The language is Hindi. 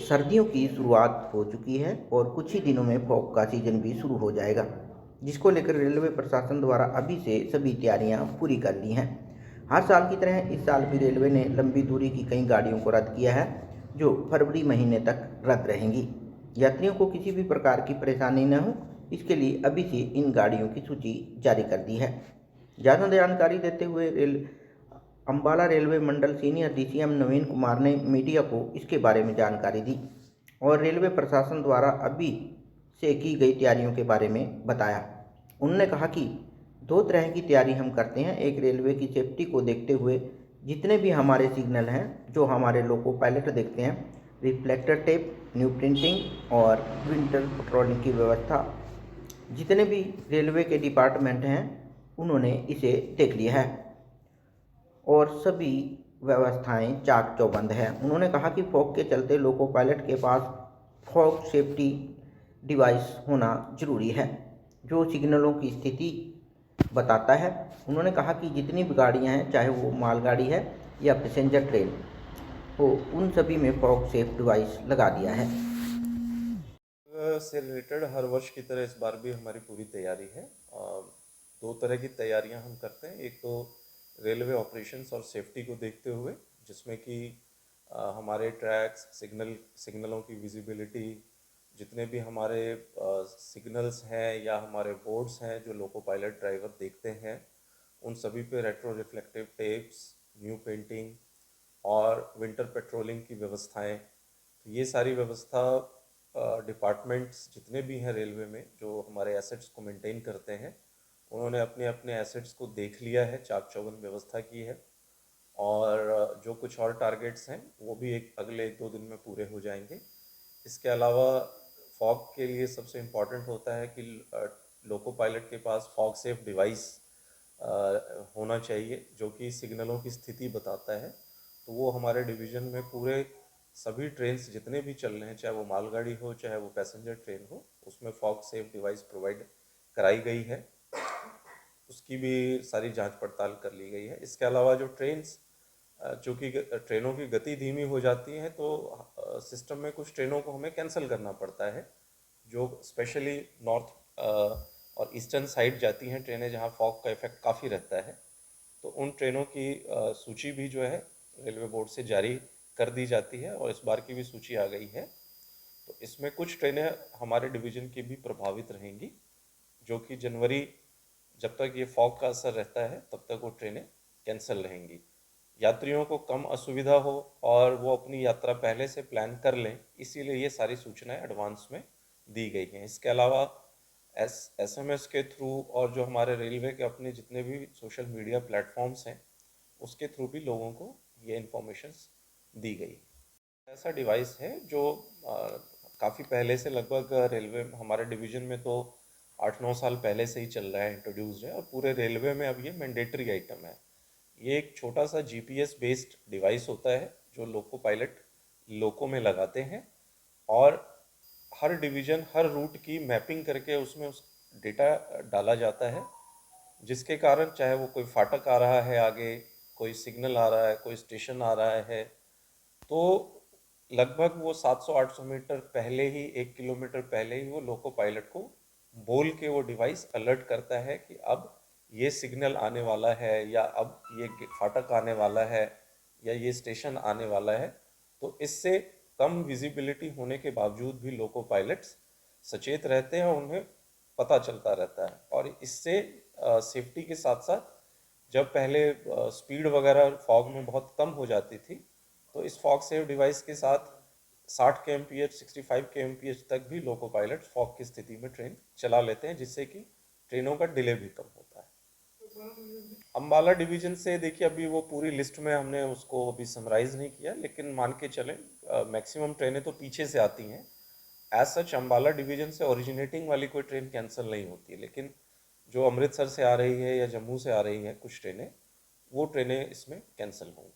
सर्दियों की शुरुआत हो चुकी है और कुछ ही दिनों में फॉग का सीज़न भी शुरू हो जाएगा, जिसको लेकर रेलवे प्रशासन द्वारा अभी से सभी तैयारियां पूरी कर ली हैं। हर साल की तरह इस साल भी रेलवे ने लंबी दूरी की कई गाड़ियों को रद्द किया है, जो फरवरी महीने तक रद्द रहेंगी। यात्रियों को किसी भी प्रकार की परेशानी न हो, इसके लिए अभी से इन गाड़ियों की सूची जारी कर दी है। ज़्यादा जानकारी देते हुए अम्बाला रेलवे मंडल सीनियर डीसीएम नवीन कुमार ने मीडिया को इसके बारे में जानकारी दी और रेलवे प्रशासन द्वारा अभी से की गई तैयारियों के बारे में बताया। उन्होंने कहा कि दो तरह की तैयारी हम करते हैं। एक, रेलवे की सेफ्टी को देखते हुए जितने भी हमारे सिग्नल हैं, जो हमारे लोको पायलट देखते हैं, रिफ्लेक्टर टेप, न्यू प्रिंटिंग और विंटर पेट्रोलिंग की व्यवस्था, जितने भी रेलवे के डिपार्टमेंट हैं उन्होंने इसे देख लिया है और सभी व्यवस्थाएं चाक चौबंद हैं। उन्होंने कहा कि फॉग के चलते लोको पायलट के पास फॉग सेफ्टी डिवाइस होना जरूरी है, जो सिग्नलों की स्थिति बताता है। उन्होंने कहा कि जितनी भी गाड़ियां हैं, चाहे वो मालगाड़ी है या पैसेंजर ट्रेन हो, उन सभी में फॉग सेफ डिवाइस लगा दिया है। से रिलेटेड हर वर्ष की तरह इस बार भी हमारी पूरी तैयारी है। दो तरह की तैयारियां हम करते हैं। एक तो रेलवे ऑपरेशंस और सेफ्टी को देखते हुए, जिसमें कि हमारे ट्रैक्स, सिग्नलों की विजिबिलिटी, जितने भी हमारे सिग्नल्स हैं या हमारे बोर्ड्स हैं जो लोको पायलट ड्राइवर देखते हैं, उन सभी पे retro reflective tapes, new painting और विंटर पेट्रोलिंग की व्यवस्थाएं। तो ये सारी व्यवस्था डिपार्टमेंट्स जितने भी हैं रेलवे में जो हमारे एसेट्स को मेंटेन करते हैं, उन्होंने अपने अपने एसेट्स को देख लिया है, चाक चौबंद व्यवस्था की है। और जो कुछ और टारगेट्स हैं वो भी अगले 1-2 दिन में पूरे हो जाएंगे। इसके अलावा फॉग के लिए सबसे इम्पॉर्टेंट होता है कि लोको पायलट के पास फॉग सेफ डिवाइस होना चाहिए, जो कि सिग्नलों की स्थिति बताता है। तो वो हमारे डिवीज़न में पूरे सभी ट्रेन्स जितने भी चल रहे हैं, चाहे वो मालगाड़ी हो चाहे वो पैसेंजर ट्रेन हो, उसमें फॉग सेफ डिवाइस प्रोवाइड कराई गई है। उसकी भी सारी जांच पड़ताल कर ली गई है। इसके अलावा जो चूँकि ट्रेनों की गति धीमी हो जाती है, तो सिस्टम में कुछ ट्रेनों को हमें कैंसिल करना पड़ता है, जो स्पेशली नॉर्थ और ईस्टर्न साइड जाती हैं ट्रेनें, जहाँ फॉग का इफेक्ट काफ़ी रहता है। तो उन ट्रेनों की सूची भी जो है रेलवे बोर्ड से जारी कर दी जाती है और इस बार की भी सूची आ गई है। तो इसमें कुछ ट्रेनें हमारे डिवीज़न की भी प्रभावित रहेंगी, जो कि जनवरी, जब तक ये फॉग का असर रहता है तब तक वो ट्रेनें कैंसिल रहेंगी। यात्रियों को कम असुविधा हो और वो अपनी यात्रा पहले से प्लान कर लें, इसीलिए ये सारी सूचनाएं एडवांस में दी गई हैं। इसके अलावा एसएमएस के थ्रू और जो हमारे रेलवे के अपने जितने भी सोशल मीडिया प्लेटफॉर्म्स हैं, उसके थ्रू भी लोगों को ये इन्फॉर्मेशंस दी गई। ऐसा डिवाइस है जो काफ़ी पहले से, लगभग रेलवे हमारे डिवीज़न में तो 8-9 साल पहले से ही चल रहा है, इंट्रोड्यूस्ड है और पूरे रेलवे में अब ये मैंडेटरी आइटम है। ये एक छोटा सा जीपीएस बेस्ड डिवाइस होता है जो लोको पायलट लोको में लगाते हैं और हर डिवीज़न, हर रूट की मैपिंग करके उसमें उस डेटा डाला जाता है, जिसके कारण चाहे वो कोई फाटक आ रहा है आगे, कोई सिग्नल आ रहा है, कोई स्टेशन आ रहा है, तो लगभग वो 700-800 मीटर पहले ही, 1 किलोमीटर पहले ही वो लोको पायलट को बोल के वो डिवाइस अलर्ट करता है कि अब ये सिग्नल आने वाला है या अब ये फाटक आने वाला है या ये स्टेशन आने वाला है। तो इससे कम विजिबिलिटी होने के बावजूद भी लोको पायलट्स सचेत रहते हैं और उन्हें पता चलता रहता है। और इससे सेफ्टी के साथ साथ, जब पहले स्पीड वगैरह फॉग में बहुत कम हो जाती थी, तो इस फॉग सेव डिवाइस के साथ 60 kmph 65 kmph तक भी लोको पायलट फॉग की स्थिति में ट्रेन चला लेते हैं, जिससे कि ट्रेनों का डिले भी कम होता है। अम्बाला डिवीजन से देखिए, अभी वो पूरी लिस्ट में हमने उसको अभी समराइज नहीं किया, लेकिन मान के चलें मैक्सिमम ट्रेनें तो पीछे से आती हैं। एज सच अम्बाला डिवीजन से ओरिजिनेटिंग वाली कोई ट्रेन कैंसिल नहीं होती है, लेकिन जो अमृतसर से आ रही है या जम्मू से आ रही है कुछ ट्रेनें, वो ट्रेनें इसमें कैंसिल होंगी।